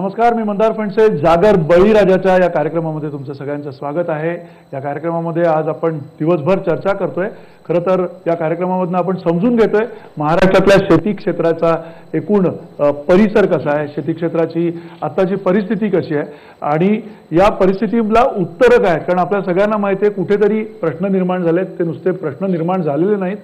नमस्कार, मी मंदार फणसे. जागर बळीराजाच्या या कार्यक्रमामध्ये तुमचं सगळ्यांचं स्वागत आहे. या कार्यक्रमामध्ये आज आपण दिवसभर चर्चा करतोय. खरं तर या कार्यक्रमामधून आपण समजून घेतोय महाराष्ट्रातल्या शेती क्षेत्राचा एकूण परिसर कसा आहे, शेती क्षेत्राची आत्ताची परिस्थिती कशी आहे आणि या परिस्थितीला उत्तरं काय. कारण आपल्या सगळ्यांना माहिती आहे कुठेतरी प्रश्न निर्माण झालेत. ते नुसते प्रश्न निर्माण झालेले नाहीत,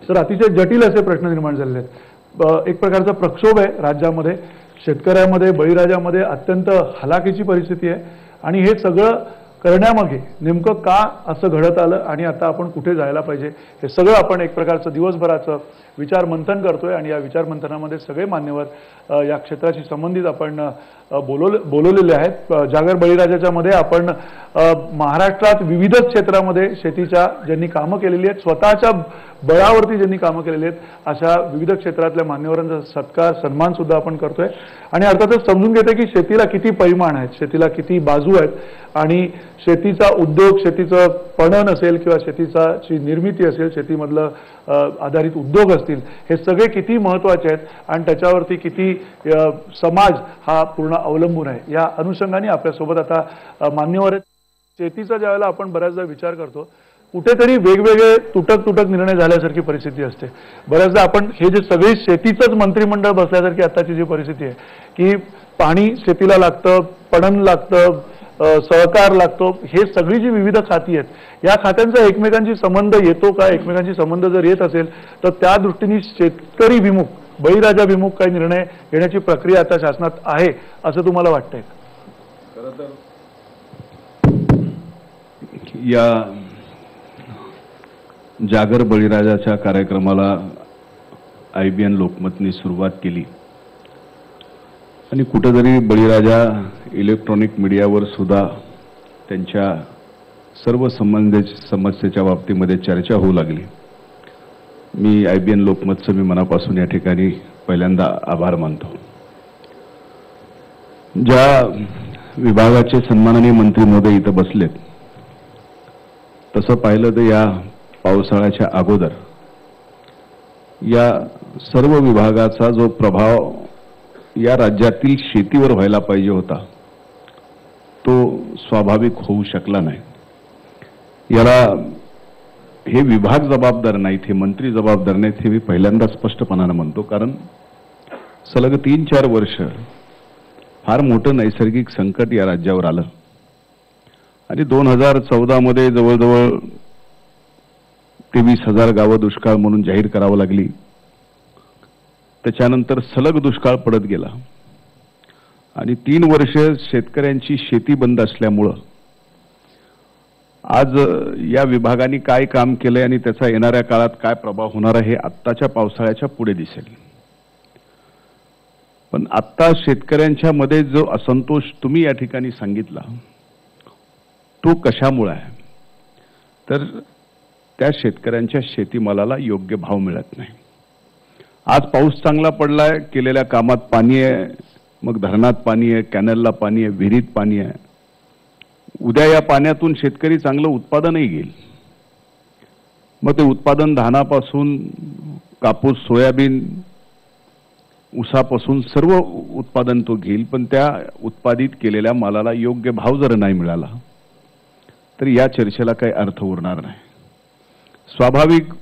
तर अतिशय जटिल असे प्रश्न निर्माण झालेले आहेत. एक प्रकारचा प्रक्षोभ आहे राज्यामध्ये. शेतकऱ्यामध्ये, बळीराजामध्ये अत्यंत हलाखीची परिस्थिती आहे आणि हे सगळं करण्यामागे नेमकं का असं घडत आलं आणि आता आपण कुठे जायला पाहिजे हे सगळं आपण एक प्रकारचं दिवसभराचं विचार मंथन करतोय. आणि या विचार मंथनामध्ये सगळे मान्यवर या क्षेत्राशी संबंधित आपण बोलवलेले आहेत. जागर बळीराजाच्या मध्ये आपण महाराष्ट्रात विविध क्षेत्रामध्ये शेतीच्या ज्यांनी कामं केलेली आहेत, स्वतःच्या बळावरती ज्यांनी कामं केलेली आहेत, अशा विविध क्षेत्रातल्या मान्यवरांचा सत्कार सन्मान सुद्धा आपण करतोय. आणि अर्थातच समजून घेतोय की शेतीला किती परिमाण आहेत, शेतीला किती बाजू आहेत आणि शेतीचा उद्योग, शेतीचं पणन असेल किंवा शेतीची निर्मिती असेल, शेतीमधलं आधारित उद्योग असतील, हे सगळे किती महत्त्वाचे आहेत आणि त्याच्यावरती किती समाज हा पूर्ण अवलंबून आहे. या अनुषंगाने आपल्यासोबत आता मान्यवर आहेत. शेतीचा ज्यावेळेला आपण बऱ्याचदा विचार करतो, कुठेतरी वेगवेगळे तुटक निर्णय झाल्यासारखी परिस्थिती असते. बऱ्याचदा आपण हे जे सगळे शेतीचंच मंत्रिमंडळ बसल्यासारखी आत्ताची जी परिस्थिती आहे की पाणी शेतीला लागतं, पणन लागतं, सहकार लागतो, हे सगळी जी विविध खाती आहेत, या खात्यांचा एकमेकांशी संबंध येतो का? एकमेकांशी संबंध जर येत असेल तर त्या दृष्टीने शेतकरी विमुख, बळीराजा विमुख काही निर्णय घेण्याची प्रक्रिया आता शासनात आहे असं तुम्हाला वाटतंय? खरं तर या जागर बळीराजाच्या कार्यक्रमाला IBN लोकमतने सुरुवात केली आणि कुठेतरी बळीराजा इलेक्ट्रॉनिक मीडियावर सुद्धा त्यांच्या सर्व समस्येच्या बाबतीमध्ये चर्चा होऊ लागली. मी IBN लोकमतचं मी मनापासून या ठिकाणी पहिल्यांदा आभार मानतो. ज्या विभागाचे सन्माननीय मंत्री महोदय इथं बसलेत, तसं पाहिलं तर या पावसाळ्याच्या अगोदर या सर्व विभागाचा जो प्रभाव या राज्यातील शेतीवर व्हायला पाहिजे होता, तो स्वाभाविक होऊ शकला नाही. याला हे विभाग जबाबदार नाहीत, हे मंत्री जबाबदार नाहीत, हे मी पहिल्यांदा स्पष्टपणानं म्हणतो. कारण सलग 3-4 वर्ष फार मोठं नैसर्गिक संकट या राज्यावर आलं आणि 2014 मध्ये जवळजवळ 23,000 गावं दुष्काळ म्हणून जाहीर करावं लागली. त्याच्यानंतर सलग दुष्काळ पडत गेला आणि 3 वर्ष शेतकऱ्यांची शेती बंद असल्यामुळं आज या विभागाने काय काम केलंय आणि त्याचा येणाऱ्या काळात काय प्रभाव होणार आहे हे आत्ताच्या पावसाळ्याच्या पुढे दिसेल. पण आत्ता शेतकऱ्यांच्या मध्ये जो असंतोष तुम्ही या ठिकाणी सांगितला, तो कशामुळे आहे? तर त्या शेतकऱ्यांच्या शेतीमालाला योग्य भाव मिळत नाही. आज पाऊस चांगला पडलाय, केलेल्या कामात पाणी आहे, मग धरणात पाणी आहे, कॅनलला पाणी आहे, विहिरीत पाणी आहे. उद्या या पाण्यातून शेतकरी चांगलं उत्पादनही घेईल. मग ते उत्पादन धानापासून कापूस, सोयाबीन, ऊसापासून सर्व उत्पादन तो घेईल. पण त्या उत्पादित केलेल्या मालाला योग्य भाव जर नाही मिळाला तर या चर्चेला काही अर्थ उरणार नाही. स्वाभाविक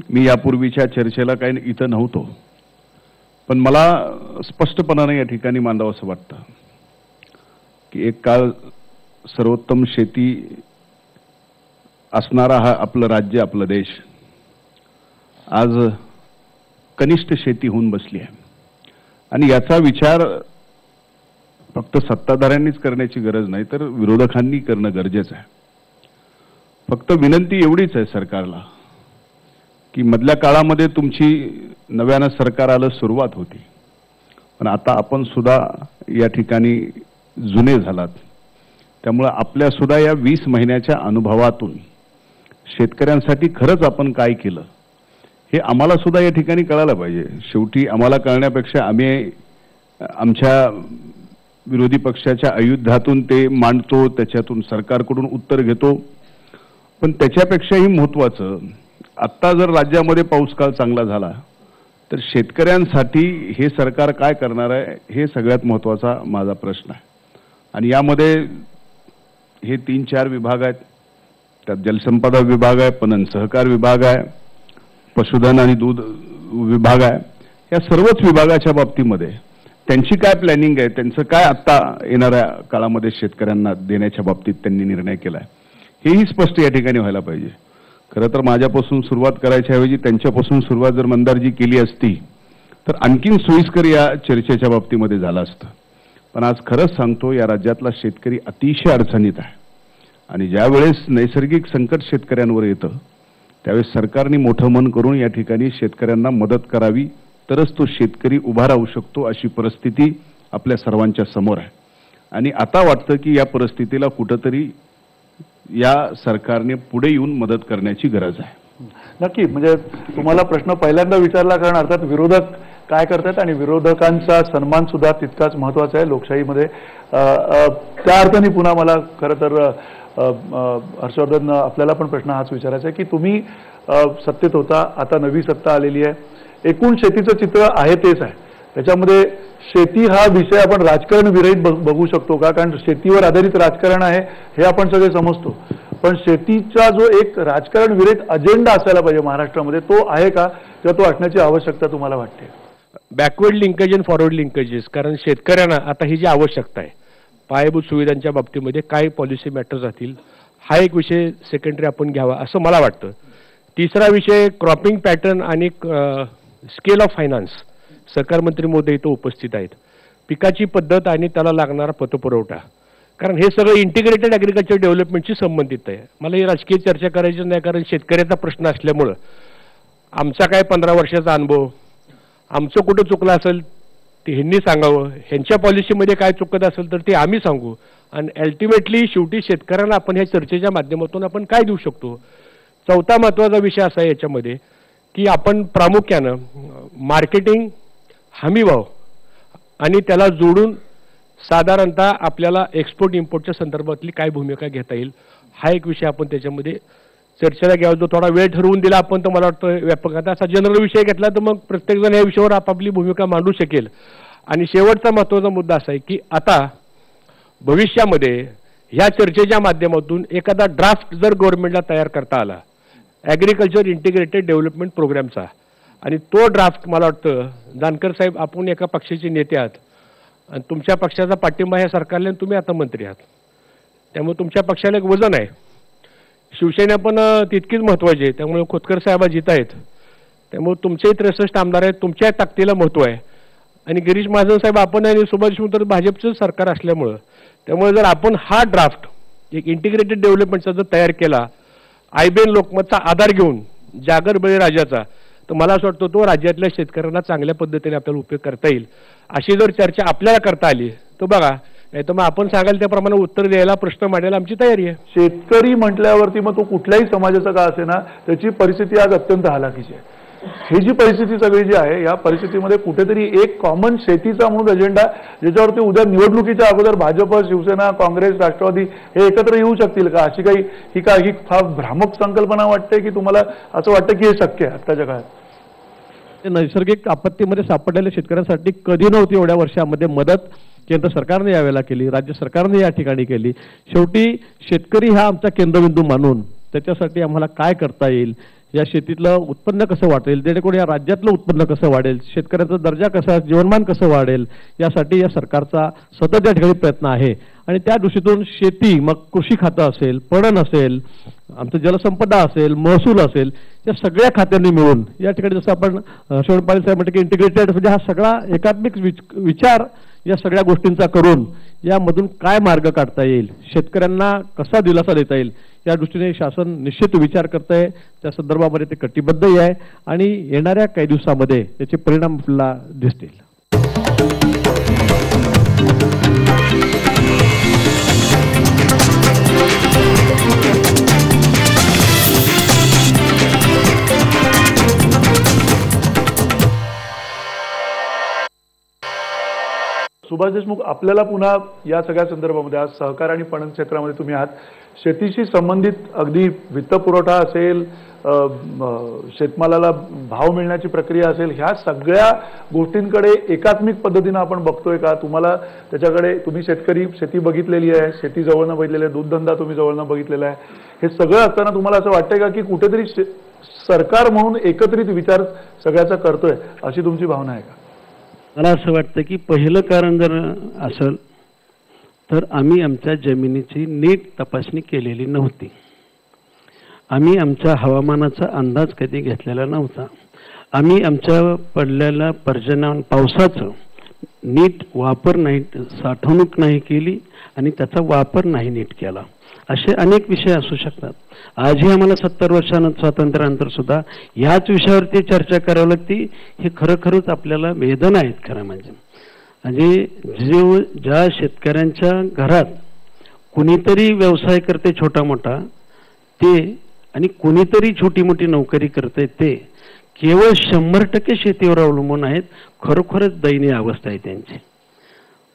मी यापूर्वीच्या चर्चेला काही इथं नव्हतो, पण मला स्पष्टपणाने या ठिकाणी मांडावं असं वाटतं की एक काळ सर्वोत्तम शेती असणारा हा आपलं राज्य, आपला देश आज कनिष्ठ शेती होऊन बसली आहे. आणि याचा विचार फक्त सत्ताधाऱ्यांनीच करण्याची गरज नाही, तर विरोधकांनी करणं गरजेचं आहे. फक्त विनंती एवढीच आहे सरकारला की मधल्या काळामध्ये तुमची नव्यानं सरकार आलं, सुरुवात होती, पण आता आपण सुद्धा या ठिकाणी जुने झालात. त्यामुळे आपल्या सुद्धा या 20 महिन्याच्या अनुभवातून शेतकऱ्यांसाठी खरंच आपण काय केलं हे आम्हाला सुद्धा या ठिकाणी कळायला पाहिजे. शेवटी आम्हाला कळण्यापेक्षा आम्ही आमच्या विरोधी पक्षाच्या अयुद्धातून ते मांडतो, त्याच्यातून सरकारकडून उत्तर घेतो. पण त्याच्यापेक्षाही महत्त्वाचं, आत्ता जर राज्यामध्ये पाऊस काळ चांगला झाला तर शेतकऱ्यांसाठी हे सरकार काय करणार आहे हे सगळ्यात महत्त्वाचा माझा प्रश्न आहे. आणि यामध्ये हे 3-4 विभाग आहेत. त्यात जलसंपदा विभाग आहे, पणन सहकार विभाग आहे, पशुधन आणि दूध विभाग आहे. या सर्वच विभागाच्या बाबतीमध्ये त्यांची काय प्लॅनिंग आहे, त्यांचं काय आत्ता येणाऱ्या काळामध्ये शेतकऱ्यांना देण्याच्या बाबतीत त्यांनी निर्णय केला आहे हेही स्पष्ट या ठिकाणी व्हायला पाहिजे. खरं तर माझ्यापासून सुरुवात करायच्या ऐवजी त्यांच्यापासून सुरुवात जर मंदारजी केली असती तर आणखीन सोयीस्कर या चर्चेच्या बाबतीमध्ये झालं असतं. पण आज खरंच सांगतो, या राज्यातला शेतकरी अतिशय अडचणीत आहे. आणि ज्यावेळेस नैसर्गिक संकट शेतकऱ्यांवर येतं त्यावेळेस सरकारने मोठं मन करून या ठिकाणी शेतकऱ्यांना मदत करावी, तरच तो शेतकरी उभा राहू शकतो. अशी परिस्थिती आपल्या सर्वांच्या समोर आहे. आणि आता वाटतं की या परिस्थितीला कुठंतरी या सरकारने पुढे येऊन मदत करण्याची गरज आहे. नक्की, म्हणजे तुम्हाला प्रश्न पहिल्यांदा विचारला, कारण अर्थात विरोधक काय करतात आणि विरोधकांचा सन्मान सुद्धा तितकाच महत्त्वाचा आहे लोकशाहीमध्ये. त्या अर्थाने पुन्हा मला खरं तर हर्षवर्धन आपल्याला पण प्रश्न हाच विचारायचा आहे की तुम्ही सत्तेत होता, आता नवी सत्ता आलेली आहे, एकूण शेतीचं चित्र आहे तेच आहे, त्याच्यामध्ये शेती हा विषय आपण राजकारण विरहित बघू शकतो का? कारण शेतीवर आधारित राजकारण आहे हे आपण सगळे समजतो, पण शेतीचा जो एक राजकारण विरहित अजेंडा असायला पाहिजे महाराष्ट्रामध्ये, तो आहे का किंवा तो असण्याची आवश्यकता तुम्हाला वाटते? बॅकवर्ड लिंकेज आणि फॉरवर्ड लिंकेजेस, कारण शेतकऱ्यांना आता ही जी आवश्यकता आहे पायाभूत सुविधांच्या बाबतीमध्ये काय पॉलिसी मॅटर्स राहतील, हा एक विषय सेकंडरी आपण घ्यावा असं मला वाटतं. तिसरा विषय क्रॉपिंग पॅटर्न आणि स्केल ऑफ फायनान्स. सहकार मंत्री महोदय इथं उपस्थित आहेत. पिकाची पद्धत आणि त्याला लागणारा पतपुरवठा, कारण हे सगळं इंटिग्रेटेड ॲग्रिकल्चर डेव्हलपमेंटशी संबंधित आहे. मला ही राजकीय चर्चा करायची नाही, कारण शेतकऱ्याचा प्रश्न असल्यामुळं आमचा काय 15 वर्षाचा अनुभव, आमचं कुठं चुकलं असेल ते ह्यांनी सांगावं, ह्यांच्या पॉलिसीमध्ये काय चुकत असेल तर ते आम्ही सांगू. आणि अल्टिमेटली शेवटी शेतकऱ्यांना आपण ह्या चर्चेच्या माध्यमातून आपण काय देऊ शकतो. चौथा महत्त्वाचा विषय असा आहे याच्यामध्ये की आपण प्रामुख्यानं मार्केटिंग, हमीभाव आणि त्याला जोडून साधारणतः आपल्याला एक्सपोर्ट इम्पोर्टच्या संदर्भातली काय भूमिका घेता येईल हा एक विषय आपण त्याच्यामध्ये चर्चेला घ्यावा. जो थोडा वेळ ठरवून दिला आपण तर मला वाटतं व्यापक, आता असा जनरल विषय घेतला तर मग प्रत्येकजण या विषयावर आपापली भूमिका मांडू शकेल. आणि शेवटचा महत्त्वाचा मुद्दा असा आहे की आता भविष्यामध्ये ह्या चर्चेच्या माध्यमातून एखादा ड्राफ्ट जर गव्हर्नमेंटला तयार करता आला ॲग्रिकल्चर इंटिग्रेटेड डेव्हलपमेंट प्रोग्रामचा, आणि तो ड्राफ्ट मला वाटतं जानकर साहेब आपण एका पक्षाचे नेते आहात आणि तुमच्या पक्षाचा पाठिंबा ह्या सरकारला, तुम्ही आता मंत्री आहात, त्यामुळे तुमच्या पक्षाला एक वजन आहे. शिवसेना पण तितकीच महत्त्वाची आहे, त्यामुळे खोतकर साहेब जित आहेत, त्यामुळे तुमचेही 63 आमदार आहेत, तुमच्या ताकदीला महत्त्व आहे. आणि गिरीश महाजन साहेब आपण आणि सुभाष देशमुख तर भाजपचं सरकार असल्यामुळं, त्यामुळे जर आपण हा ड्राफ्ट एक इंटिग्रेटेड डेव्हलपमेंटचा जर तयार केला आयबीएन लोकमतचा आधार घेऊन जागर बळीराजाचा, तर मला असं वाटतं तो राज्यातल्या शेतकऱ्यांना चांगल्या पद्धतीने आपल्याला उपयोग करता येईल. अशी जर चर्चा आपल्याला करता आली तर बघा, नाही तर मग आपण सांगाल त्याप्रमाणे उत्तर द्यायला, प्रश्न मांडायला आमची तयारी आहे. शेतकरी म्हटल्यावरती मग तो कुठल्याही समाजाचा का असे ना, त्याची परिस्थिती आज अत्यंत हालाकीची आहे. ही जी परिस्थिती सगळी जी आहे, या परिस्थितीमध्ये कुठेतरी एक कॉमन शेतीचा म्हणून अजेंडा, ज्याच्यावरती उद्या निवडणुकीच्या अगोदर भाजप, शिवसेना, काँग्रेस, राष्ट्रवादी हे एकत्र येऊ शकतील का, अशी काही ही फार भ्रामक संकल्पना वाटते की तुम्हाला असं वाटतं की हे शक्य आहे आत्ताच्या काळात? नैसर्गिक आपत्तीमध्ये सापडलेल्या शेतकऱ्यांसाठी कधी नव्हती एवढ्या वर्षामध्ये मदत केंद्र सरकारने यावेळेला केली, राज्य सरकारने या ठिकाणी केली. शेवटी शेतकरी हा आमचा केंद्रबिंदू मानून त्याच्यासाठी आम्हाला काय करता येईल, या शेतीतलं उत्पन्न कसं वाढेल, जेणेकरून या राज्यातलं उत्पन्न कसं वाढेल, शेतकऱ्याचा दर्जा कसा, जीवनमान कसं वाढेल, यासाठी या सरकारचा सतत या ठिकाणी प्रयत्न आहे. आणि त्या दृष्टीतून शेती, मग कृषी खातं असेल, पणन असेल, आमचं जलसंपदा असेल, महसूल असेल, या सगळ्या खात्यांनी मिळून या ठिकाणी जसं आपण शरद पवार साहेब म्हणतो की इंटिग्रेटेड, म्हणजे हा सगळा एकात्मिक विचार या सगळ्या गोष्टींचा करून यामधून काय मार्ग काढता येईल, शेतकऱ्यांना कसा दिलासा देता येईल, या दृष्टीने शासन निश्चित विचार करत आहे. त्या संदर्भामध्ये ते कटिबद्धही आहे आणि येणाऱ्या काही दिवसामध्ये त्याचे परिणाम आपल्याला दिसतील. सुभाष देशमुख, आपल्याला पुन्हा या सगळ्या संदर्भामध्ये आज सहकार आणि पणन क्षेत्रामध्ये तुम्ही आहात, शेतीशी संबंधित अगदी वित्तपुरवठा असेल, शेतमालाला भाव मिळण्याची प्रक्रिया असेल, ह्या सगळ्या गोष्टींकडे एकात्मिक पद्धतीनं आपण बघतोय का? तुम्हाला त्याच्याकडे, तुम्ही शेती बघितलेली आहे, शेती जवळनं बघितलेली आहे, दूधधंदा तुम्ही जवळनं बघितलेला आहे, हे सगळं असताना तुम्हाला असं वाटतंय का की कुठेतरी सरकार म्हणून एकत्रित विचार सगळ्याचा करतोय, अशी तुमची भावना आहे का? मला असं वाटतं की पहिलं कारण जर असेल तर आम्ही आमच्या जमिनीची नीट तपासणी केलेली नव्हती. आम्ही आमच्या हवामानाचा अंदाज कधी घेतलेला नव्हता. आम्ही आमच्या पडलेल्या पर्जन्य पावसाचं नीट वापर नाही, साठवणूक नाही केली आणि त्याचा वापर नाही नीट केला. असे अनेक विषय असू शकतात. आजही आम्हाला 70 वर्षानंतर स्वातंत्र्यानंतर सुद्धा ह्याच विषयावरती चर्चा करावी लागती. हे खरोखरच आपल्याला वेदना आहेत. खरं म्हणजे ज्या शेतकऱ्यांच्या घरात कुणीतरी व्यवसाय करते छोटा मोठा ते आणि कुणीतरी छोटी मोठी नोकरी करते ते केवळ 100% शेतीवर अवलंबून आहेत. खरोखरच दयनीय अवस्था आहे त्यांची.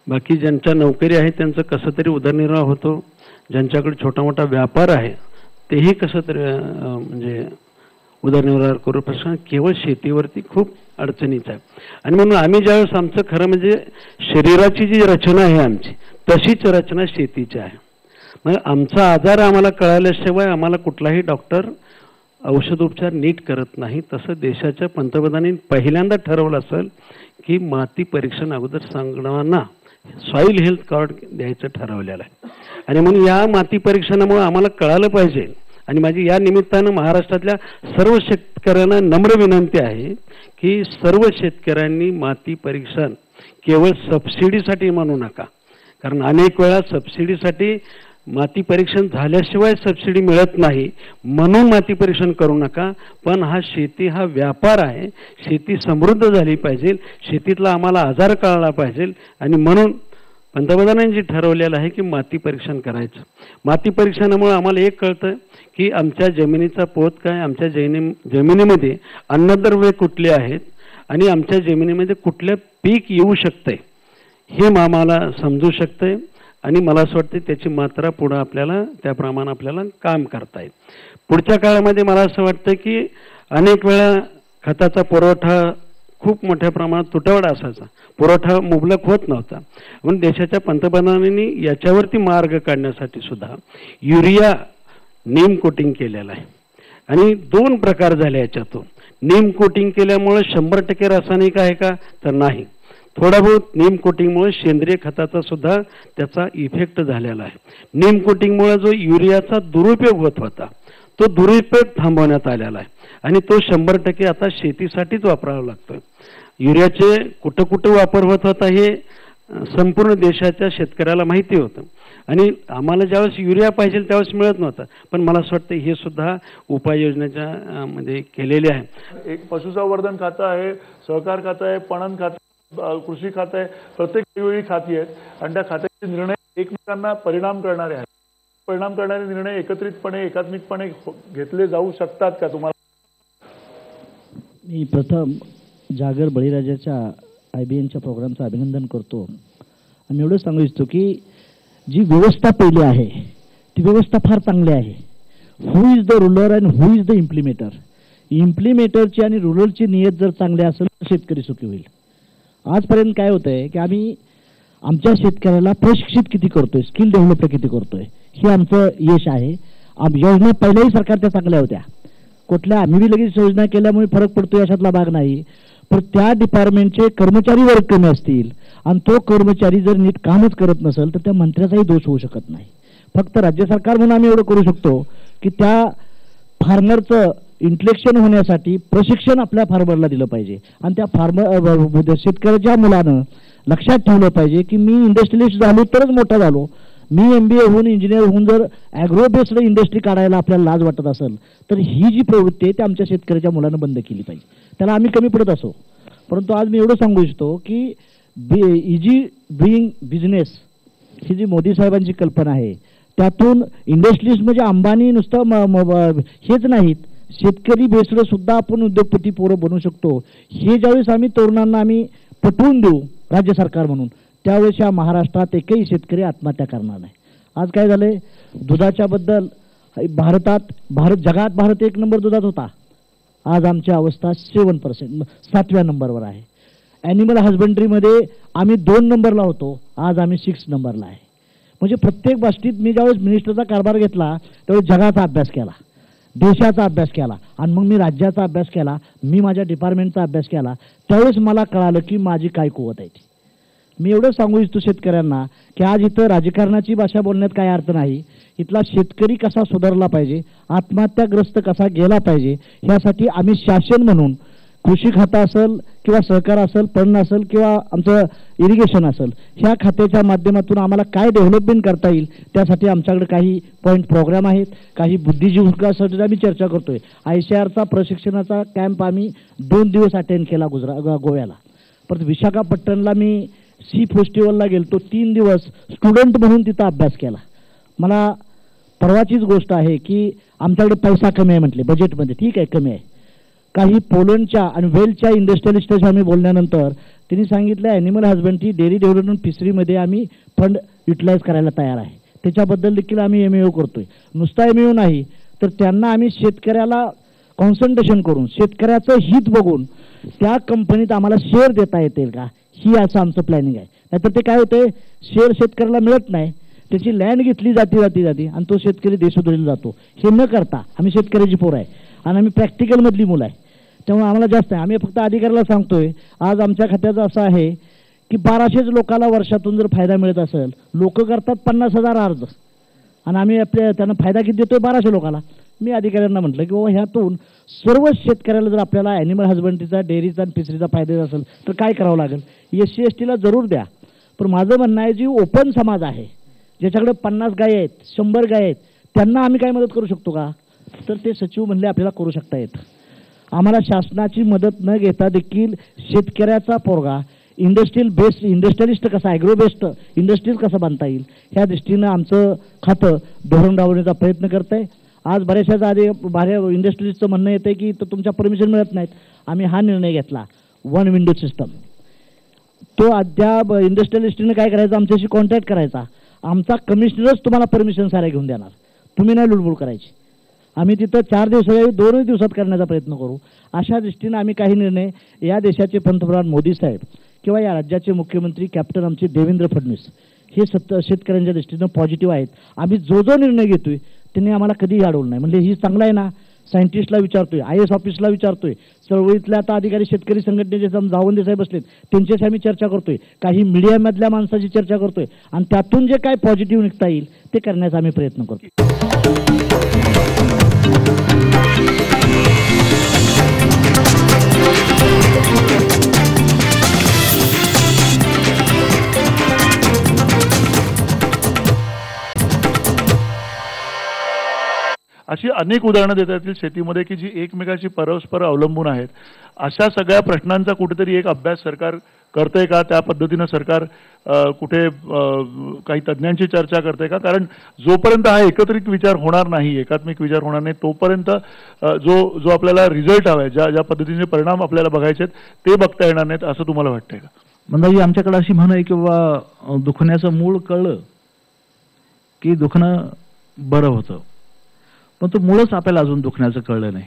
बाकी ज्यांच्या नोकरी आहे त्यांचं कसं तरी उदरनिर्वाह होतो. ज्यांच्याकडे छोटा मोठा व्यापार आहे तेही कसं तरी म्हणजे उदरनिर्वाह करू शकतात. केवळ शेतीवरती खूप अडचणीचं आहे. आणि म्हणून आम्ही ज्यावेळेस आमचं खरं म्हणजे शरीराची जी रचना आहे आमची तशीच रचना शेतीची आहे. मग आमचा आजार आम्हाला कळाल्याशिवाय आम्हाला कुठलाही डॉक्टर औषधोपचार नीट करत नाही. तसं देशाच्या पंतप्रधानांनी पहिल्यांदा ठरवलं असेल की माती परीक्षण अगोदर सांगणाऱ्यांना सॉईल हेल्थ कार्ड द्यायचं ठरवलेलं आहे. आणि म्हणून या माती परीक्षणामुळे आम्हाला कळालं पाहिजे. आणि माझी या निमित्तानं महाराष्ट्रातल्या सर्व शेतकऱ्यांना नम्र विनंती आहे की सर्व शेतकऱ्यांनी माती परीक्षण केवळ सबसिडीसाठी म्हणू नका. कारण अनेक वेळा सबसिडीसाठी माती परीक्षण झाल्याशिवाय सबसिडी मिळत नाही म्हणून माती परीक्षण करू नका. पण शेती हा व्यापार आहे. शेती समृद्ध झाली पाहिजे. शेतीतला आम्हाला आजार कळला पाहिजे. आणि म्हणून पंतप्रधानांनी ठरवलेलं आहे की माती परीक्षण करायचं. माती परीक्षणामुळे आम्हाला एक कळतं की आमच्या जमिनीचा पोत काय, आमच्या जमिनीमध्ये अन्नद्रव्य कुठले आहेत आणि आमच्या जमिनीमध्ये कुठलं पीक येऊ शकतंय हे आम्हाला समजू शकतंय. आणि मला असं वाटतं त्याची मात्रा पुढं आपल्याला त्याप्रमाणे आपल्याला काम करता येईल. पुढच्या काळामध्ये मला असं वाटतं की अनेक वेळा खताचा पुरवठा खूप मोठ्या प्रमाणात तुटवडा असायचा. पुरवठा मुबलक होत नव्हता. म्हणून देशाच्या पंतप्रधानांनी याच्यावरती मार्ग काढण्यासाठी सुद्धा युरिया नीम कोटिंग केलेलं आहे. आणि 2 प्रकार झाले याच्यातून. नीम कोटिंग केल्यामुळे 100% रासायनिक आहे का तर नाही. थोडा बहुत नीम कोटिंगमुळे सेंद्रिय खताचा सुद्धा त्याचा इफेक्ट झालेला आहे. नीम कोटिंगमुळे जो युरियाचा दुरुपयोग होत होता तो दुरुपयोग थांबवण्यात आलेला आहे. आणि तो 100% आता शेतीसाठीच वापरावा लागतोय. युरियाचे कुठं कुठं वापर होत होता हे संपूर्ण देशाच्या शेतकऱ्याला माहिती होतं. आणि आम्हाला ज्यावेळेस युरिया पाहिजे त्यावेळेस मिळत नव्हतं. पण मला असं वाटतं हे सुद्धा उपाययोजनेच्या मध्ये केलेले आहे. एक पशुसंवर्धन खातं आहे, सहकार खातं आहे, पणन खातं, कृषी खातं आहे. प्रत्येक वेगवेगळी खाती आहेत आणि त्या खात्याचे निर्णय एकमेकांना परिणाम करणारे आहेत. परिणाम करणारे निर्णय एकत्रितपणे एकात्मिकपणे घेतले जाऊ शकतात का तुम्हाला? मी प्रथम जागर बळीराजाच्या IBNच्या प्रोग्रामचं अभिनंदन करतो. आणि एवढं सांगू इच्छितो की जी व्यवस्था पहिली आहे ती व्यवस्था फार चांगली आहे. Who is the ruler and who is the implementer. इम्प्लिमेटरची आणि रुलरची नियत जर चांगली असेल तर शेतकरी सुखी होईल. आजपर्यंत काय होतंय की आम्ही आमच्या शेतकऱ्याला प्रशिक्षित किती करतोय, स्किल डेव्हलप किती करतोय हे आमचं यश आहे. योजना पहिल्याही सरकारच्या चांगल्या होत्या. कुठल्या आम्ही बी लगेच योजना केल्यामुळे फरक पडतो याच्यातला भाग नाही. पण त्या डिपार्टमेंटचे कर्मचारी वर्ग कमी असतील आणि तो कर्मचारी जर नीट कामच करत नसेल तर त्या मंत्र्याचाही दोष होऊ शकत नाही. फक्त राज्य सरकार म्हणून आम्ही एवढं करू शकतो की त्या फार्मरचं इंटलेक्शन होण्यासाठी प्रशिक्षण आपल्या फार्मरला दिलं पाहिजे. आणि त्या शेतकऱ्याच्या मुलानं लक्षात ठेवलं पाहिजे की मी इंडस्ट्रियलिस्ट झालो तरच मोठा झालो. मी MBA होऊन इंजिनियर होऊन जर ॲग्रो बेस्ड इंडस्ट्री काढायला आपल्याला लाज वाटत असेल तर ही जी प्रवृत्ती आहे ती आमच्या शेतकऱ्याच्या मुलानं बंद केली पाहिजे. त्याला आम्ही कमी पडत असो. परंतु आज मी एवढं सांगू इच्छितो की इजी डुईंग बिझनेस ही जी मोदी साहेबांची कल्पना आहे त्यातून इंडस्ट्रीज म्हणजे अंबानी नुसतं हेच नाहीत, शेतकरी बेस्ड सुद्धा आपण उद्योगपती पोरं बनवू शकतो. हे ज्यावेळेस आम्ही तरुणांना आम्ही पटवून देऊ राज्य सरकार म्हणून त्यावेळेस या महाराष्ट्रात एकही शेतकरी आत्महत्या करणार नाही. आज काय झालंय, दुधाच्या बद्दल जगात भारत 1 नंबर दुधात होता. आज आमची अवस्था 7%, 7व्या नंबरवर आहे. ॲनिमल हजबंड्रीमध्ये आम्ही 2 नंबरला होतो, आज आम्ही 6 नंबरला आहे. म्हणजे प्रत्येक बाबतीत मी ज्यावेळेस मिनिस्टरचा कारभार घेतला त्यावेळेस जगाचा अभ्यास केला, देशाचा अभ्यास केला आणि मग मी राज्याचा अभ्यास केला, मी माझ्या डिपार्टमेंटचा अभ्यास केला. त्यावेळेस मला कळालं की माझी काय कुवत आहे ती. मी एवढं सांगू इच्छितो शेतकऱ्यांना की आज इथं राजकारणाची भाषा बोलण्यात काय अर्थ नाही. इथला शेतकरी कसा सुधारला पाहिजे, आत्महत्याग्रस्त कसा गेला पाहिजे, यासाठी आम्ही शासन म्हणून कृषी खातं असेल किंवा सहकार असेल, पणन असेल किंवा आमचं इरिगेशन असेल, ह्या खात्याच्या माध्यमातून आम्हाला काय डेव्हलपमेंट करता येईल त्यासाठी आमच्याकडे काही पॉईंट प्रोग्राम आहेत, काही बुद्धिजीविकासाठी आम्ही चर्चा करतोय. ICRचा प्रशिक्षणाचा कॅम्प आम्ही 2 दिवस अटेंड केला गोव्याला. परत विशाखापट्टणला मी सी फेस्टिवलला गेलतो, 3 दिवस स्टुडंट म्हणून तिथं अभ्यास केला. मला परवाचीच गोष्ट आहे की आमच्याकडे पैसा कमी आहे म्हटले बजेटमध्ये, ठीक आहे कमी आहे. काही पोलंडच्या आणि वेलच्या इंडस्ट्रियलिस्टशी आम्ही बोलल्यानंतर त्यांनी सांगितलं ॲनिमल हजबंड्री, डेअरी डेव्हलपमेंट, फिशरीमध्ये आम्ही फंड युटिलाइज करायला तयार आहे. त्याच्याबद्दल देखील आम्ही MAO करतोय. नुसता MAO नाही तर त्यांना आम्ही शेतकऱ्याला कॉन्सन्ट्रेशन करून शेतकऱ्याचं हित बघून त्या कंपनीत आम्हाला शेअर देता येतील का, ही असं आमचं प्लॅनिंग आहे. नाहीतर ते काय होतंय, शेअर शेतकऱ्याला मिळत नाही, त्याची लँड घेतली जाती आणि तो शेतकरी देशोधडीला जातो. हे न करता आम्ही शेतकऱ्याची पोरं आहे आणि आम्ही प्रॅक्टिकलमधली मुलं आहे, त्यामुळे आम्हाला जास्त आहे. आम्ही फक्त अधिकाऱ्याला सांगतोय, आज आमच्या खात्याचं असं आहे की 1200 लोकांना वर्षातून जर फायदा मिळत असेल, लोक करतात 50,000 अर्ज आणि आम्ही त्यांना फायदा किती देतोय 1200 लोकांना. मी अधिकाऱ्यांना म्हटलं की बाबा ह्यातून सर्व शेतकऱ्याला जर आपल्याला ॲनिमल हजबंड्रीचा, डेअरीचा आणि फिशरीचा फायदा देत असेल तर काय करावं लागेल, SC STला जरूर द्या. पण माझं म्हणणं आहे, जी ओपन समाज आहे, ज्याच्याकडे 50 गाय आहेत, 100 गाय आहेत, त्यांना आम्ही काय मदत करू शकतो का, तर ते सचिव म्हणले आपल्याला करू शकता येतं. आम्हाला शासनाची मदत न घेता देखील शेतकऱ्याचा पोरगा इंडस्ट्रियलिस्ट कसा, ॲग्रो बेस्ड इंडस्ट्रीज कसं बांधता येईल, ह्या दृष्टीनं आमचं खातं धोरण राबवण्याचा प्रयत्न करत आहे. आज बऱ्याचशा इंडस्ट्रीजचं म्हणणं येतं की तर तुमच्या परमिशन मिळत नाहीत. आम्ही हा निर्णय घेतला 1 विंडो सिस्टम. तो अद्याप इंडस्ट्रियलिस्टने काय करायचं, आमच्याशी कॉन्टॅक्ट करायचा, आमचा कमिशनरच तुम्हाला परमिशन साऱ्या घेऊन देणार, तुम्ही नाही लुडबुड करायची. आम्ही तिथं 4 दिवसाऐवजी 2 दिवसात करण्याचा प्रयत्न करू. अशा दृष्टीनं आम्ही काही निर्णय, या देशाचे पंतप्रधान मोदी साहेब किंवा या राज्याचे मुख्यमंत्री कॅप्टन आमचे देवेंद्र फडणवीस हे शेतकऱ्यांच्या दृष्टीनं पॉझिटिव्ह आहेत. आम्ही जो निर्णय घेतोय त्यांनी आम्हाला कधीही अडवलं नाही. म्हणजे ही चांगलं आहे ना. सायंटिस्टला विचारतोय, IAS ऑफिसला विचारतोय, चळवळीतले आता अधिकारी शेतकरी संघटनेचे जावंदे साहेब बसलेत त्यांच्याशी आम्ही चर्चा करतोय, काही मीडियामधल्या माणसाची चर्चा करतोय आणि त्यातून जे काय पॉझिटिव्ह निघता येईल ते करण्याचा आम्ही प्रयत्न करतो. अशी अनेक उदाहरणं देता येतील शेतीमध्ये की जी एकमेकाची परस्पर अवलंबून आहेत. अशा सगळ्या प्रश्नांचा कुठेतरी एक अभ्यास सरकार करतंय का, त्या पद्धतीनं सरकार कुठे काही तज्ज्ञांची चर्चा करतंय का, कारण जोपर्यंत हा एकत्रित विचार होणार नाही, एकात्मिक विचार होणार नाही, तोपर्यंत जो आपल्याला रिझल्ट हवा आहे, ज्या पद्धतीचे परिणाम आपल्याला बघायचे ते बघता येणार नाहीत, असं तुम्हाला वाटतंय का? मंदाजी, आमच्याकडे अशी म्हण आहे की बाबा दुखण्याचं मूळ कळलं की दुखणं बरं होतं, पण तो मूळच आपल्याला अजून दुखण्याचं कळलं नाही.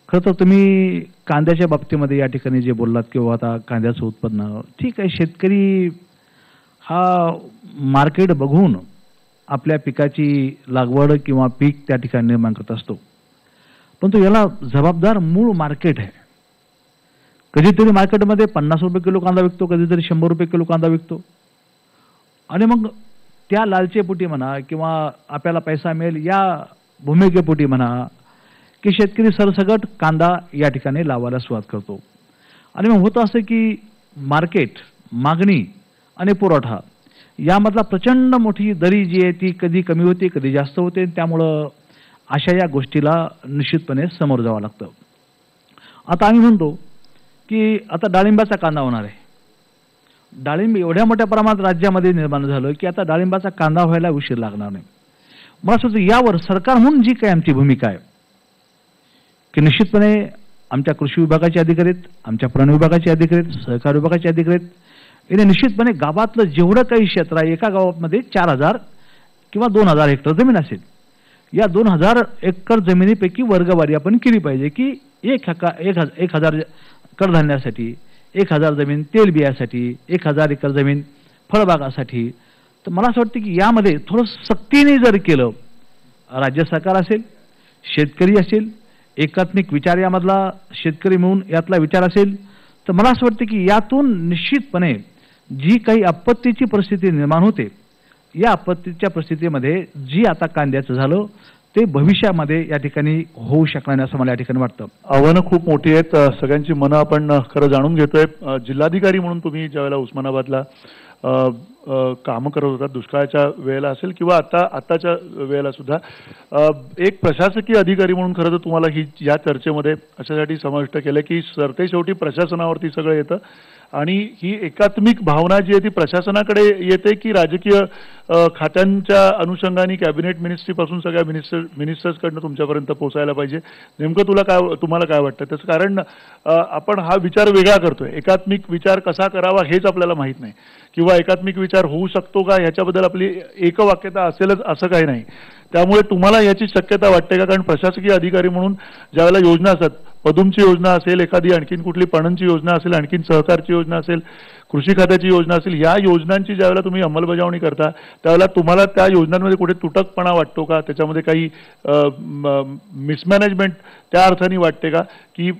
खरं तर तुम्ही कांद्याच्या बाबतीमध्ये या ठिकाणी जे बोललात किंवा आता कांद्याचं उत्पन्न, ठीक आहे, शेतकरी हा मार्केट बघून आपल्या पिकाची लागवड किंवा पीक त्या ठिकाणी निर्माण करत असतो, पण तो याला जबाबदार मूळ मार्केट आहे. कधीतरी मार्केटमध्ये 50 रुपये किलो कांदा विकतो, कधीतरी 100 रुपये किलो कांदा विकतो आणि मग त्या लालचेपोटी म्हणा किंवा आपल्याला पैसा मिळेल या भूमिकेपोटी म्हणा की शेतकरी सरसगट कांदा या ठिकाणी लावायला सुरुवात करतो. आणि मग होतं असं की मार्केट, मागणी आणि पुरवठा यामधला प्रचंड मोठी दरी जी आहे ती कधी कमी होते, कधी जास्त होते. त्यामुळं अशा या गोष्टीला निश्चितपणे समोर जावं लागतं. आता आम्ही म्हणतो की आता डाळिंबाचा कांदा होणार आहे. डाळिंब एवढ्या मोठ्या प्रमाणात राज्यामध्ये निर्माण झालं की आता डाळिंबाचा कांदा व्हायला उशीर लागणार नाही. मला असं वाटतं यावर सरकार म्हणून जी काय आमची भूमिका आहे की निश्चितपणे आमच्या कृषी विभागाचे अधिकारी आहेत, आमच्या पणन विभागाचे अधिकारी आहेत, सहकार विभागाचे अधिकारी आहेत, याने निश्चितपणे गावातलं जेवढं काही क्षेत्र आहे, एका गावामध्ये 4000 किंवा 2000 हेक्टर जमीन असेल, या 2000 एकर जमिनीपैकी वर्गवारी आपण केली पाहिजे की 1000 कडधान्यासाठी, 1000 जमीन तेल बियासाठी, 1000 एकर जमीन फळबागासाठी. तर मला असं वाटतं की यामध्ये थोडं सक्तीने जर केलं, राज्य सरकार असेल, शेतकरी असेल, एकात्मिक विचार यामधला शेतकरी म्हणून यातला विचार असेल, तर मला असं वाटतं की यातून निश्चितपणे जी काही आपत्तीची परिस्थिती निर्माण होते, या आपत्तीच्या परिस्थितीमध्ये जी आता कांद्याचं झालं ते भविष्यामध्ये या ठिकाणी होऊ शकणार नाही असं मला या ठिकाणी वाटतं. आव्हानं खूप मोठी आहेत. सगळ्यांची मनं आपण खरं जाणून घेतोय. जिल्हाधिकारी म्हणून तुम्ही ज्यावेळेला उस्मानाबादला कामं करत होता, दुष्काळाच्या वेळेला असेल किंवा आताच्या वेळेला सुद्धा, एक प्रशासकीय अधिकारी म्हणून खरं तर तुम्हाला या चर्चेमध्ये अशासाठी समाविष्ट केलं की सरते शेवटी प्रशासनावरती सगळं येतं आणि ही एकात्मिक भावना जी आहे ती प्रशासनाकडे येते की राजकीय खात्यांच्या अनुषंगाने कॅबिनेट मिनिस्ट्रीपासून सगळ्या मिनिस्टर्सकडनं तुमच्यापर्यंत पोहोचायला पाहिजे. नेमकं तुम्हाला काय वाटतं त्याचं? कारण आपण हा विचार वेगळा करतोय. एकात्मिक विचार कसा करावा हेच आपल्याला माहीत नाही किंवा एकात्मिक विचार होऊ शकतो का ह्याच्याबद्दल आपली एकवाक्यता असेलच असं काही नाही. त्यामुळे तुम्हाला याची शक्यता वाटते का? कारण प्रशासकीय अधिकारी म्हणून ज्यावेळेला योजना असतात, पदुमची योजना असेल, एखादी आणखीन कुठली पणनची योजना असेल, आणखीन सहकारची योजना असेल, कृषी खात्याची योजना असेल, या योजनांची ज्यावेळेला तुम्ही अंमलबजावणी करता त्यावेळेला तुम्हाला त्या योजनांमध्ये कुठे तुटकपणा वाटतो का? त्याच्यामध्ये काही मिसमॅनेजमेंट त्या अर्थाने वाटते का की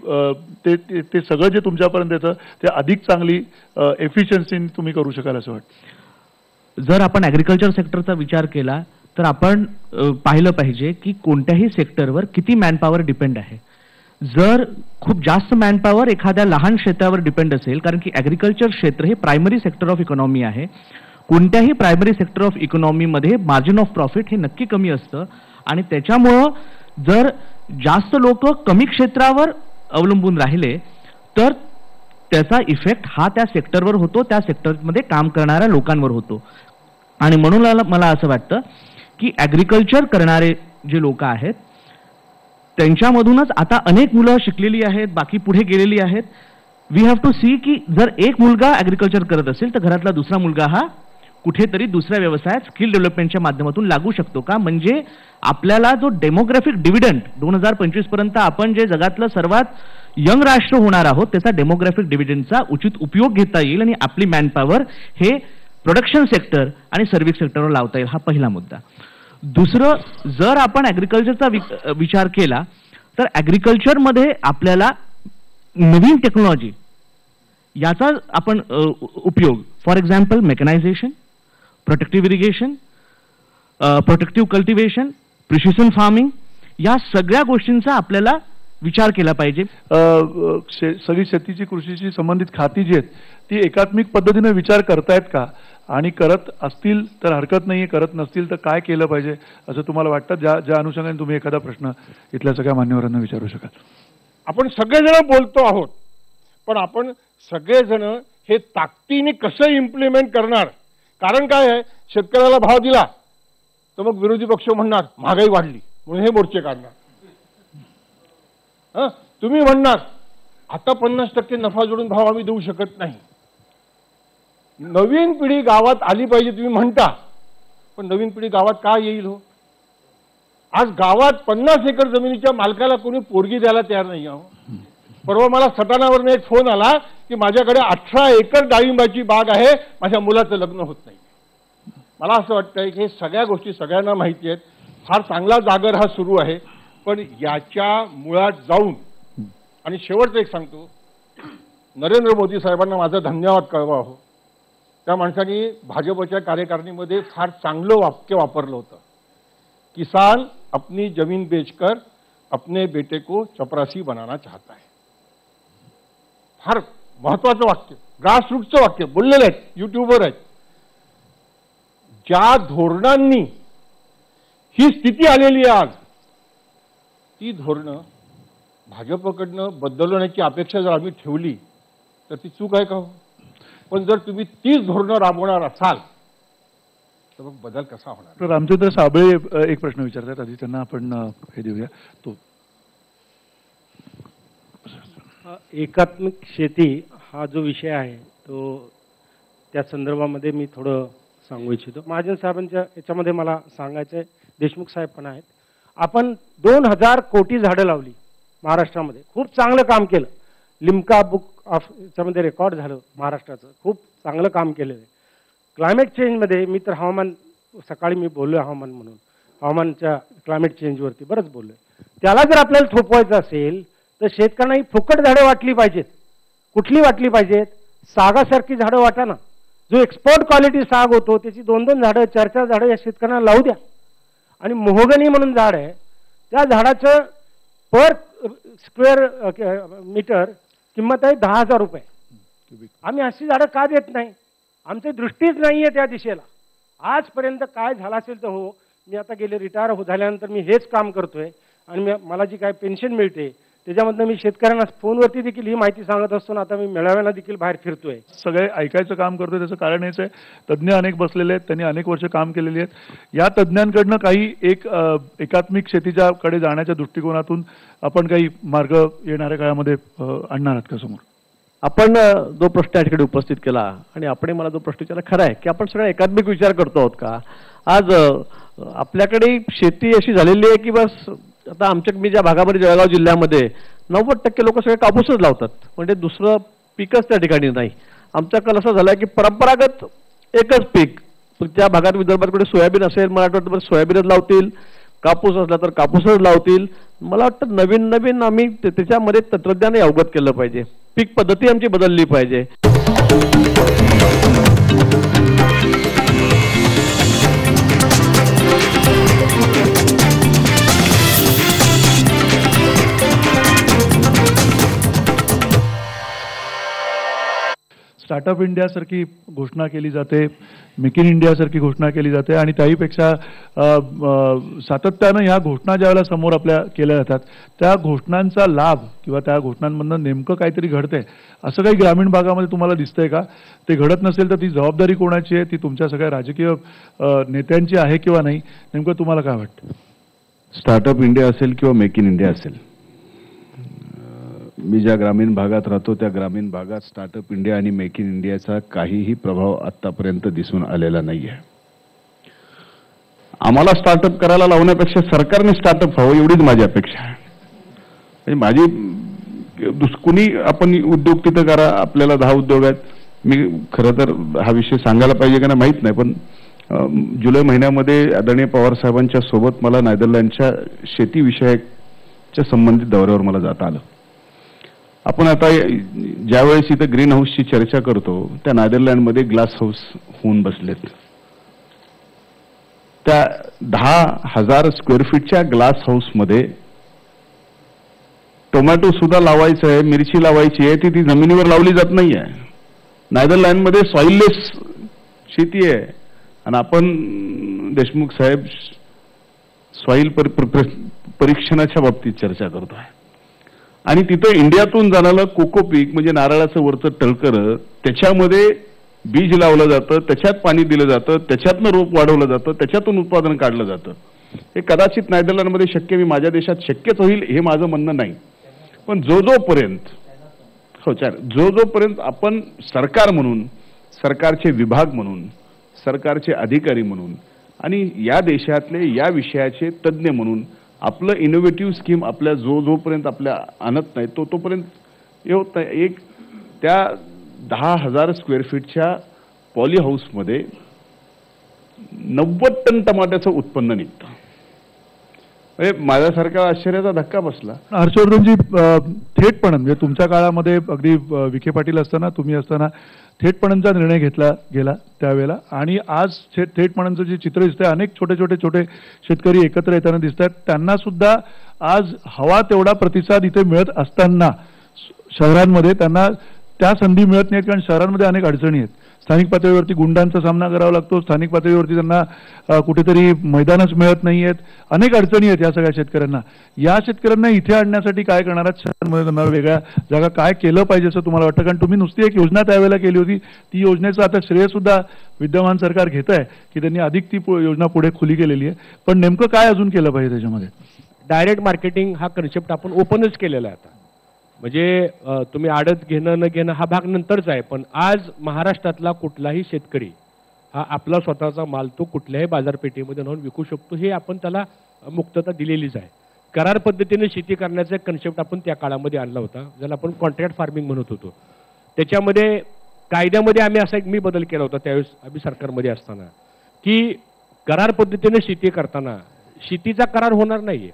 ते सगळं जे तुमच्यापर्यंत येतं ते अधिक चांगली एफिशियन्सी तुम्ही करू शकाल असं वाटतं? जर आपण ॲग्रिकल्चर सेक्टरचा विचार केला तर आपण पाहिलं पाहिजे की कोणत्याही सेक्टरवर किती मॅनपॉवर डिपेंड आहे. जर खूप जास्त मॅनपॉवर एखाद्या लहान क्षेत्रावर डिपेंड असेल, कारण की ॲग्रिकल्चर क्षेत्र हे प्रायमरी सेक्टर ऑफ इकॉनॉमी आहे, कोणत्याही प्रायमरी सेक्टर ऑफ इकॉनॉमीमध्ये मार्जिन ऑफ प्रॉफिट हे नक्की कमी असतं आणि त्याच्यामुळं जर जास्त लोक कमी क्षेत्रावर अवलंबून राहिले तर त्याचा इफेक्ट हा त्या सेक्टरवर होतो, त्या सेक्टरमध्ये काम करणाऱ्या लोकांवर होतो. आणि म्हणून मला असं वाटतं की ॲग्रिकल्चर करणारे जे लोक आहेत त्यांच्यामधूनच आता अनेक मुलं शिकलेली आहेत, बाकी पुढे गेलेली आहेत. वी हॅव टू सी की जर एक मुलगा ॲग्रिकल्चर करत असेल तर घरातला दुसरा मुलगा हा कुठेतरी दुसऱ्या व्यवसायात स्किल डेव्हलपमेंटच्या माध्यमातून लागू शकतो का? म्हणजे आपल्याला जो डेमोग्राफिक डिव्हिडंड 2025 पर्यंत आपण जे जगातलं सर्वात यंग राष्ट्र होणार आहोत त्याचा डेमोग्राफिक डिव्हिडंडचा उचित उपयोग घेता येईल आणि आपली मॅनपॉवर हे प्रोडक्शन सेक्टर आणि सर्व्हिस सेक्टरवर लावता येईल. हा पहिला मुद्दा. दुसरं, जर आपण ॲग्रिकल्चरचा विचार केला तर ॲग्रिकल्चरमध्ये आपल्याला नवीन टेक्नॉलॉजी याचा आपण उपयोग, for example mechanisation, protective irrigation, protective cultivation, precision farming, या सगळ्या गोष्टींचा आपल्याला विचार केला पाहिजे. सगळी शेतीची कृषीशी संबंधित खाती जी आहेत ती एकात्मिक पद्धतीने विचार करतायत का? आणि करत असतील तर हरकत नाही, करत नसतील तर काय केलं पाहिजे असं तुम्हाला वाटतं? ज्या अनुषंगाने तुम्ही एखादा प्रश्न इथल्या सगळ्या मान्यवरांना विचारू शकाल. आपण सगळेजण बोलतो आहोत पण आपण सगळेजण हे ताकदीने कसं इम्प्लिमेंट करणार? कारण काय आहे, शेतकऱ्याला भाव दिला तर मग विरोधी पक्ष म्हणणार महागाई वाढली म्हणून हे मोर्चे काढणार. तुम्ही म्हणणार आता 50% नफा जोडून भाव आम्ही देऊ शकत नाही. नवीन पिढी गावात आली पाहिजे तुम्ही म्हणता, पण नवीन पिढी गावात का येईल हो? आज गावात 50 एकर जमिनीच्या मालकाला कोणी पोरगी द्यायला तयार नाही आहो. परवा मला सटाणावरून एक फोन आला की माझ्याकडे 18 एकर डाळिंबाची बाग आहे, माझ्या मुलाचं लग्न होत नाही. मला असं वाटतंय की हे सगळ्या गोष्टी सगळ्यांना माहिती आहेत. फार चांगला जागर हा सुरू आहे, पण याच्या मुळात जाऊन आणि शेवटचं एक सांगतो, नरेंद्र मोदी साहेबांना माझा धन्यवाद कळवा हो. त्या माणसाने भाजपच्या कार्यकारिणीमध्ये फार चांगलं वाक्य वापरलं होतं, किसान अपनी जमीन बेचकर अपने बेटे को चपरासी बनाना चाहता है. फार महत्वाचं वाक्य, ग्रासरूटचं वाक्य बोललेलं आहे, युट्यूबवर आहे. ज्या धोरणांनी ही स्थिती आलेली आहे आज, ती धोरणं भाजपकडनं बदलवण्याची अपेक्षा जर आम्ही ठेवली तर ती चूक आहे का हो? पण जर तुम्ही तीच धोरणं राबवणार असाल तर मग बदल कसा होणार? तर रामचंद्र साबळे एक प्रश्न विचारतात, आधी त्यांना आपण हे देऊया. तो एकात्मिक शेती हा जो विषय आहे तो त्या संदर्भामध्ये मी थोडं सांगू इच्छितो. महाजन साहेबांच्या याच्यामध्ये मला सांगायचं आहे, देशमुख साहेब पण आहेत. आपण 2000 कोटी झाडं लावली महाराष्ट्रामध्ये, खूप चांगलं काम केलं. लिम्का बुक ऑफ याच्यामध्ये रेकॉर्ड झालं महाराष्ट्राचं, खूप चांगलं काम केलेलं आहे. क्लायमेट चेंजमध्ये मी तर हवामान, सकाळी मी बोललो हवामान म्हणून, हवामानच्या क्लायमेट चेंजवरती बरंच बोललो. त्याला जर आपल्याला थोपवायचं असेल तर शेतकऱ्यांना ही फुकट झाडं वाटली पाहिजेत. कुठली वाटली पाहिजेत? सागासारखी झाडं वाटा ना. जो एक्सपोर्ट क्वालिटी साग होतो त्याची 2-2 झाडं 4-4 झाडं या शेतकऱ्यांना लावू द्या. आणि मोहगनी म्हणून झाड आहे, त्या झाडाचं पर स्क्वेअर मीटर किंमत आहे 10,000 रुपये. आम्ही अशी झाडं का देत नाही? आमची दृष्टीच नाही आहे त्या दिशेला. आजपर्यंत काय झालं असेल तर हो, मी आता गेले रिटायर झाल्यानंतर मी हेच काम करतोय आणि मला जी काय पेन्शन मिळते त्याच्यामधनं मी शेतकऱ्यांना फोनवरती देखील ही माहिती सांगत असतो ना. आता मी मेळाव्याला देखील बाहेर फिरतोय. सगळे ऐकायचं काम करतोय, त्याचं कारण हेच आहे, तज्ज्ञ अनेक बसलेले आहेत, त्यांनी अनेक वर्ष काम केलेली आहेत. या तज्ज्ञांकडनं काही एकात्मिक शेतीच्या कडे जाण्याच्या दृष्टिकोनातून आपण काही मार्ग येणाऱ्या काळामध्ये आणणार आहात का समोर? आपण जो प्रश्न या ठिकाणी उपस्थित केला आणि आपण मला जो प्रश्न विचारला खरा आहे की आपण सगळा एकात्मिक विचार करतो आहोत का? आज आपल्याकडे शेती अशी झालेली आहे की बस आता मी ज्या भागामध्ये जळगाव जिल्ह्यामध्ये 90% लोक सगळे कापूसच लावतात, म्हणजे दुसरं पीकच त्या ठिकाणी नाही. आमचा कल असा झाला की परंपरागत एकच पीक. त्या भागात विदर्भाकडे सोयाबीन असेल, मराठवाड्यात सोयाबीनच लावतील, कापूस असला तर कापूसच लावतील. मला वाटतं नवीन नवीन आम्ही त्याच्यामध्ये तंत्रज्ञान अवगत केलं पाहिजे, पीक पद्धती आमची बदलली पाहिजे. स्टार्टअप इंडियासारखी घोषणा केली जाते, मेक इन इंडियासारखी घोषणा केली जाते आणि त्याहीपेक्षा सातत्यानं ह्या घोषणा ज्यावेळेला समोर आपल्या केल्या जातात त्या घोषणांचा लाभ किंवा त्या घोषणांमधनं नेमकं काहीतरी घडतंय असं काही ग्रामीण भागामध्ये तुम्हाला दिसतंय का? ते घडत नसेल तर ती जबाबदारी कोणाची आहे? ती तुमच्या सगळ्या राजकीय नेत्यांची आहे किंवा नाही? नेमकं तुम्हाला काय वाटतं? स्टार्टअप इंडिया असेल किंवा मेक इन इंडिया असेल, मी ज्या ग्रामीण भागात राहतो त्या ग्रामीण भागात स्टार्टअप इंडिया आणि मेक इन इंडियाचा काहीही प्रभाव आतापर्यंत दिसून आलेला नाहीये. आम्हाला स्टार्टअप करायला लावण्यापेक्षा सरकारने स्टार्टअप व्हावं एवढीच माझी अपेक्षा आहे. म्हणजे माझी कुणी आपण उद्योग तिथं करा, आपल्याला 10 उद्योग आहेत. मी खरं तर हा विषय सांगायला पाहिजे का नाही माहीत नाही, पण जुलै महिन्यामध्ये आदरणीय पवार साहेबांच्या सोबत मला नेदरलँडच्या शेती विषयाच्या संबंधित दौऱ्यावर मला जाता आलं. आपण आता ज्यावेळेस इथं ग्रीन हाऊसची चर्चा करतो त्या नेदरलँडमध्ये ग्लास हाऊस होऊन बसलेत. त्या 10,000 स्क्वेअर फीटच्या ग्लास हाऊसमध्ये टोमॅटो सुद्धा लावायचं आहे, मिरची लावायची आहे, ती जमिनीवर लावली जात नाही आहे. नेदरलँडमध्ये सॉइललेस शेती आहे आणि आपण देशमुख साहेब सॉइल परीक्षणाच्या बाबतीत चर्चा करतोय. आणि तिथं इंडियातून जाणारं कोको पीक म्हणजे नारळाचं वरचं टळकर, त्याच्यामध्ये बीज लावलं जातं, त्याच्यात पाणी दिलं जातं, त्याच्यातनं रोप वाढवलं जातं, त्याच्यातून उत्पादन काढलं जातं. हे कदाचित नेदरलँडमध्ये शक्य, मी माझ्या देशात शक्यच होईल हे माझं म्हणणं नाही. पण जोपर्यंत आपण सरकार म्हणून, सरकारचे विभाग म्हणून, सरकारचे अधिकारी म्हणून आणि या देशातले या विषयाचे तज्ज्ञ म्हणून आपलं इनोव्हेटिव्ह स्कीम आपल्या जोपर्यंत आपल्या आणत नाही तोपर्यंत होत नाही. एक त्या 10,000 स्क्वेअर फीटच्या पॉली हाऊसमध्ये 90 टन टमाट्याचं उत्पन्न निघतं. म्हणजे माझ्यासारखा आश्चर्याचा धक्का बसला. हर्षवर्धनजी, थेटपणन म्हणजे तुमच्या काळामध्ये अगदी विखे पाटील असताना, तुम्ही असताना थेटपणनचा निर्णय घेतला गेला त्यावेळेला, आणि आज थेटपणनचं जे चित्र दिसतंय, अनेक छोटे शेतकरी एकत्र येताना दिसत आहेत. त्यांना सुद्धा आज हवा तेवढा प्रतिसाद इथे मिळत असताना शहरांमध्ये त्यांना त्या संधी मिळत नाहीत, कारण शहरांमध्ये अनेक अडचणी आहेत. स्थानिक पातळीवरती गुंडांचा सामना करावा लागतो, स्थानिक पातळीवरती त्यांना कुठेतरी मैदानच मिळत नाही आहेत, अनेक अडचणी आहेत या सगळ्या शेतकऱ्यांना. या शेतकऱ्यांना इथे आणण्यासाठी काय करणार आहात? शहरांमध्ये त्यांना वेगळ्या जागा काय केलं पाहिजे असं तुम्हाला वाटतं? कारण तुम्ही नुसती एक योजना त्यावेळेला केली होती, ती योजनेचं आता श्रेय सुद्धा विद्यमान सरकार घेत आहे की त्यांनी अधिक ती योजना पुढे खुली केलेली आहे. पण नेमकं काय अजून केलं पाहिजे त्याच्यामध्ये? डायरेक्ट मार्केटिंग हा कन्सेप्ट आपण ओपनच केलेला आहे. आता म्हणजे तुम्ही आडत घेणं न घेणं हा भाग नंतरचा आहे, पण आज महाराष्ट्रातला कुठलाही शेतकरी हा आपला स्वतःचा माल तो कुठल्याही बाजारपेठेमध्ये नेऊन विकू शकतो, हे आपण त्याला मुक्तता दिलेलीच आहे. करार पद्धतीने शेती करण्याचा एक कन्सेप्ट आपण त्या काळामध्ये आणला होता, ज्याला आपण कॉन्ट्रॅक्ट फार्मिंग म्हणत होतो. त्याच्यामध्ये कायद्यामध्ये आम्ही असा एक बदल केला होता त्यावेळेस आम्ही सरकारमध्ये असताना, की करार पद्धतीने शेती करताना शेतीचा करार होणार नाहीये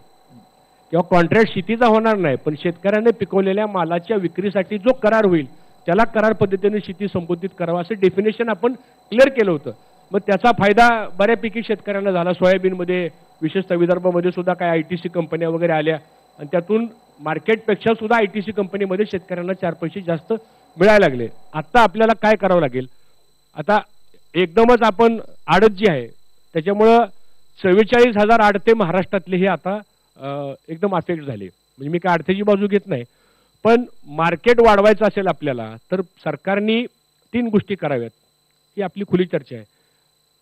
किंवा कॉन्ट्रॅक्ट शेतीचा होणार नाही, पण शेतकऱ्याने पिकवलेल्या मालाच्या विक्रीसाठी जो करार होईल त्याला करार पद्धतीने शेती संबोधित करावा असं डेफिनेशन आपण क्लिअर केलं होतं. मग त्याचा फायदा बऱ्यापैकी शेतकऱ्यांना झाला. सोयाबीनमध्ये विशेषतः विदर्भामध्ये सुद्धा काय ITC कंपन्या वगैरे आल्या आणि त्यातून मार्केटपेक्षा सुद्धा ITC कंपनीमध्ये शेतकऱ्यांना 4 पैसे जास्त मिळायला लागले. आता आपल्याला काय करावं लागेल, आता एकदमच आपण आडत जी आहे त्याच्यामुळं 44,000 आडते महाराष्ट्रातले हे आता एकदम अफेक्ट झाले. म्हणजे मी काय आडत्याची बाजू घेत नाही, पण मार्केट वाढवायचं असेल आपल्याला तर सरकारने 3 गोष्टी कराव्यात. ही आपली खुली चर्चा आहे.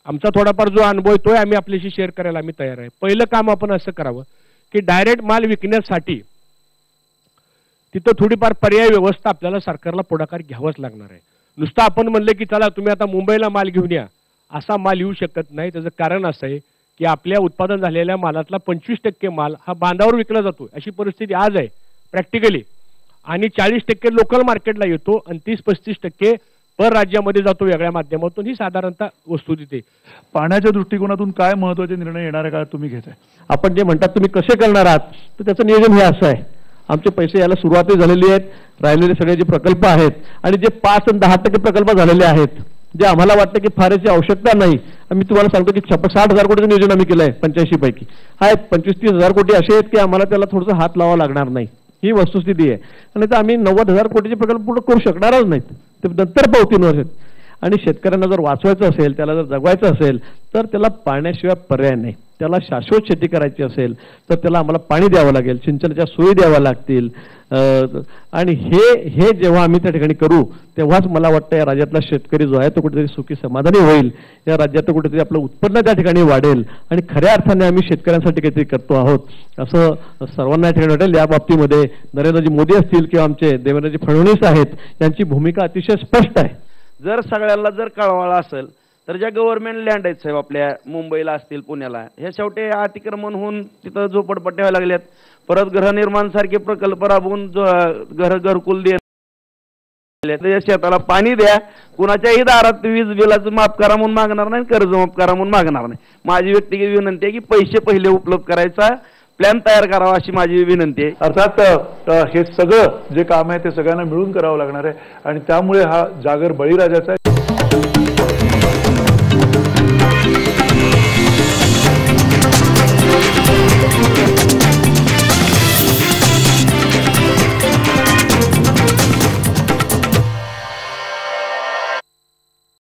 आमचा थोडाफार जो अनुभव आहे तोही आम्ही आपल्याशी शेअर करायला आम्ही तयार आहे. पहिलं काम आपण असं करावं की डायरेक्ट माल विकण्यासाठी तिथं थोडीफार पर्याय व्यवस्था आपल्याला सरकारला पुढाकार घ्यावाच लागणार आहे. नुसतं आपण म्हणलं की चला तुम्ही आता मुंबईला माल घेऊन या, असा माल येऊ शकत नाही. त्याचं कारण असं आहे की आपल्या उत्पादन झालेल्या मालातला 25% माल हा बांधावर विकला जातो, अशी परिस्थिती आज आहे प्रॅक्टिकली, आणि 40% लोकल मार्केटला येतो आणि 30-35% पर राज्यामध्ये जातो वेगळ्या माध्यमातून. ही साधारणतः वस्तुस्थिती. पाण्याच्या दृष्टिकोनातून काय महत्त्वाचे निर्णय येणाऱ्या काळात तुम्ही घेताय? आपण जे म्हणतात तुम्ही कसे करणार आहात तर त्याचं नियोजन हे असं आहे. आमचे पैसे याला सुरुवाती झालेली आहेत, राहिलेले सगळे जे प्रकल्प आहेत आणि जे 5 आणि 10% प्रकल्प झालेले आहेत जे आम्हाला वाटतं की फार याची आवश्यकता नाही, आम्ही तुम्हाला सांगतो की 60,000 कोटीचं नियोजन आम्ही केलं आहे 85 पैकी. आहेत 25-30,000 कोटी असे आहेत की आम्हाला त्याला थोडंसं हात लावावा लागणार नाही, ही वस्तुस्थिती आहे. आणि तर आम्ही 90,000 कोटीचे प्रकल्प पूर्ण करू शकणारच नाहीत, ते नंतर पावतीन वर्षात. आणि शेतकऱ्यांना जर वाचवायचं असेल, त्याला जर जगवायचं असेल तर त्याला पाण्याशिवाय पर्याय नाही. त्याला शाश्वत शेती करायची असेल तर त्याला आम्हाला पाणी द्यावं लागेल, सिंचनाच्या सोयी द्याव्या लागतील. आणि हे जेव्हा आम्ही त्या ठिकाणी करू तेव्हाच मला वाटतं या राज्यातला शेतकरी जो आहे तो कुठेतरी सुखी समाधानी होईल, या राज्यात कुठेतरी आपलं उत्पन्न त्या ठिकाणी वाढेल आणि खऱ्या अर्थाने आम्ही शेतकऱ्यांसाठी काहीतरी करतो आहोत असं सर्वांना या ठिकाणी वाटेल. या बाबतीमध्ये नरेंद्रजी मोदी असतील किंवा आमचे देवेंद्रजी फडणवीस आहेत, यांची भूमिका अतिशय स्पष्ट आहे. जर सगळ्याला जर कळवाळा असेल तर ज्या गव्हर्नमेंट लँड आहेत साहेब आपल्या मुंबईला असतील पुण्याला, हे शेवटी अतिक्रमण होऊन तिथं झोपडपट्ट्या व्हायला लागल्यात. परत गृहनिर्माण सारखे प्रकल्प राबवून घरकुल द्या, शेताला पाणी द्या, कुणाच्याही दारात वीज बिलाचं माफ करा म्हणून मागणार नाही, कर्ज माफ करा म्हणून मागणार नाही. माझी व्यक्तिगत विनंती आहे की पैसे पहिले उपलब्ध करायचा प्लॅन तयार करावा अशी माझी विनंती आहे. अर्थात हे सगळं जे काम आहे ते सगळ्यांना मिळून करावं लागणार आहे आणि त्यामुळे हा जागर बळीराजाचा